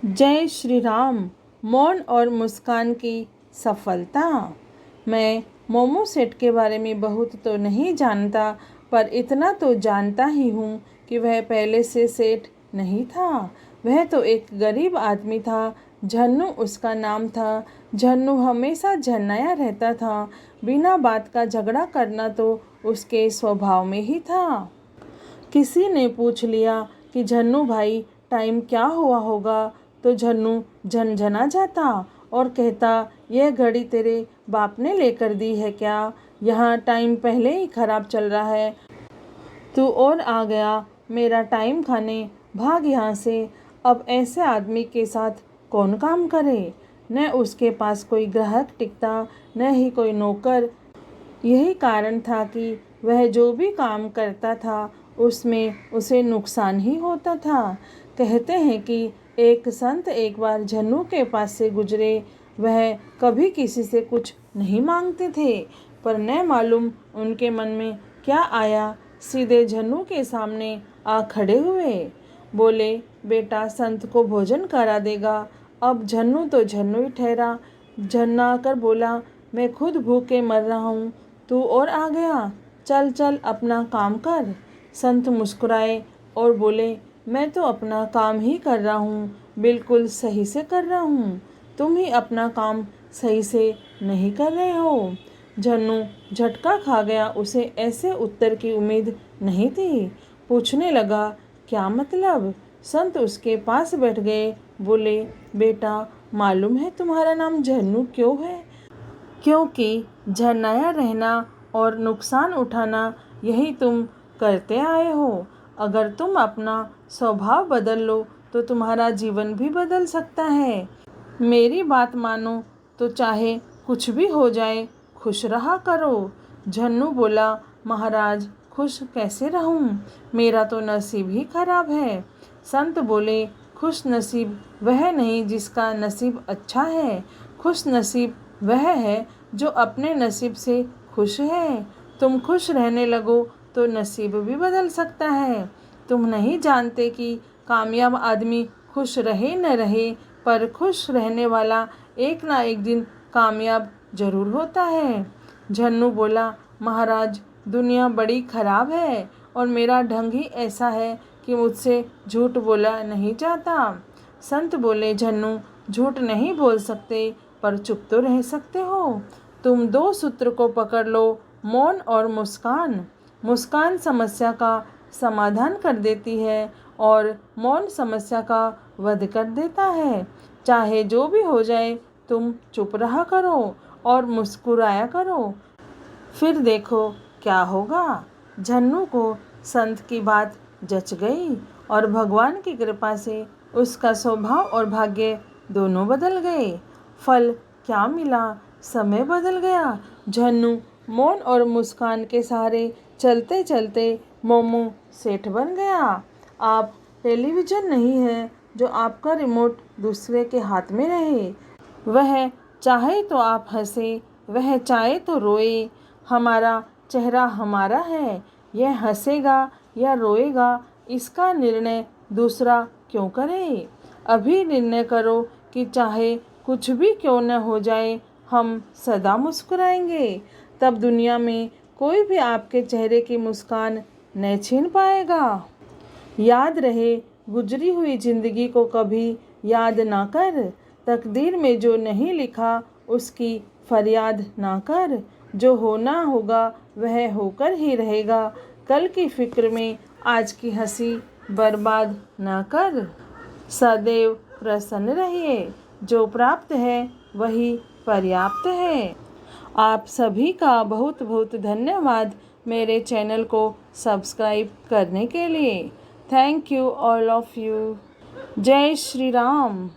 जय श्री राम। मौन और मुस्कान की सफलता। मैं मोमो सेठ के बारे में बहुत तो नहीं जानता, पर इतना तो जानता ही हूँ कि वह पहले से सेठ नहीं था। वह तो एक गरीब आदमी था। झन्नू उसका नाम था। झन्नू हमेशा झन्नाया रहता था। बिना बात का झगड़ा करना तो उसके स्वभाव में ही था। किसी ने पूछ लिया कि झन्नू भाई टाइम क्या हुआ होगा, तो झन्नू झनझना जाता और कहता, यह घड़ी तेरे बाप ने लेकर दी है क्या? यहाँ टाइम पहले ही खराब चल रहा है। तू और आ गया मेरा टाइम खाने, भाग यहाँ से। अब ऐसे आदमी के साथ कौन काम करे? न उसके पास कोई ग्राहक टिकता, न ही कोई नौकर। यही कारण था कि वह जो भी काम करता था उसमें उसे नुकसान ही होता था। कहते हैं कि एक संत एक बार झन्नू के पास से गुजरे। वह कभी किसी से कुछ नहीं मांगते थे, पर न मालूम उनके मन में क्या आया, सीधे झन्नू के सामने आ खड़े हुए। बोले, बेटा संत को भोजन करा देगा। अब झन्नू तो झन्नू ही ठहरा। झन्ना कर बोला, मैं खुद भूखे मर रहा हूँ, तू और आ गया। चल चल अपना काम कर। संत मुस्कुराए और बोले, मैं तो अपना काम ही कर रहा हूँ, बिल्कुल सही से कर रहा हूँ। तुम ही अपना काम सही से नहीं कर रहे हो। झन्नू झटका खा गया। उसे ऐसे उत्तर की उम्मीद नहीं थी। पूछने लगा, क्या मतलब? संत उसके पास बैठ गए। बोले, बेटा मालूम है तुम्हारा नाम झन्नू क्यों है? क्योंकि झन्नाया रहना और नुकसान उठाना यही तुम करते आए हो। अगर तुम अपना स्वभाव बदल लो तो तुम्हारा जीवन भी बदल सकता है। मेरी बात मानो तो चाहे कुछ भी हो जाए, खुश रहा करो। झन्नू बोला, महाराज खुश कैसे रहूं? मेरा तो नसीब ही खराब है। संत बोले, खुश नसीब वह नहीं जिसका नसीब अच्छा है। खुश नसीब वह है जो अपने नसीब से खुश है। तुम खुश रहने लगो तो नसीब भी बदल सकता है। तुम नहीं जानते कि कामयाब आदमी खुश रहे न रहे, पर खुश रहने वाला एक ना एक दिन कामयाब जरूर होता है। झन्नू बोला, महाराज दुनिया बड़ी खराब है और मेरा ढंग ही ऐसा है कि मुझसे झूठ बोला नहीं जाता। संत बोले, झन्नू झूठ नहीं बोल सकते, पर चुप तो रह सकते हो। तुम दो सूत्र को पकड़ लो, मौन और मुस्कान। मुस्कान समस्या का समाधान कर देती है और मौन समस्या का वध कर देता है। चाहे जो भी हो जाए तुम चुप रहा करो और मुस्कुराया करो, फिर देखो क्या होगा। झन्नू को संत की बात जच गई और भगवान की कृपा से उसका स्वभाव और भाग्य दोनों बदल गए। फल क्या मिला? समय बदल गया। झन्नू मौन और मुस्कान के सहारे चलते चलते मोमो सेठ बन गया। आप टेलीविज़न नहीं है जो आपका रिमोट दूसरे के हाथ में रहे। वह चाहे तो आप हंसे, वह चाहे तो रोए। हमारा चेहरा हमारा है। यह हंसेगा या रोएगा इसका निर्णय दूसरा क्यों करे? अभी निर्णय करो कि चाहे कुछ भी क्यों न हो जाए, हम सदा मुस्कुराएंगे। तब दुनिया में कोई भी आपके चेहरे की मुस्कान न छीन पाएगा। याद रहे, गुजरी हुई जिंदगी को कभी याद ना कर। तकदीर में जो नहीं लिखा उसकी फरियाद ना कर। जो होना होगा वह होकर ही रहेगा। कल की फिक्र में आज की हंसी बर्बाद ना कर। सदैव प्रसन्न रहिए। जो प्राप्त है वही पर्याप्त है। आप सभी का बहुत बहुत धन्यवाद मेरे चैनल को सब्सक्राइब करने के लिए। Thank you all of you. जय श्री राम।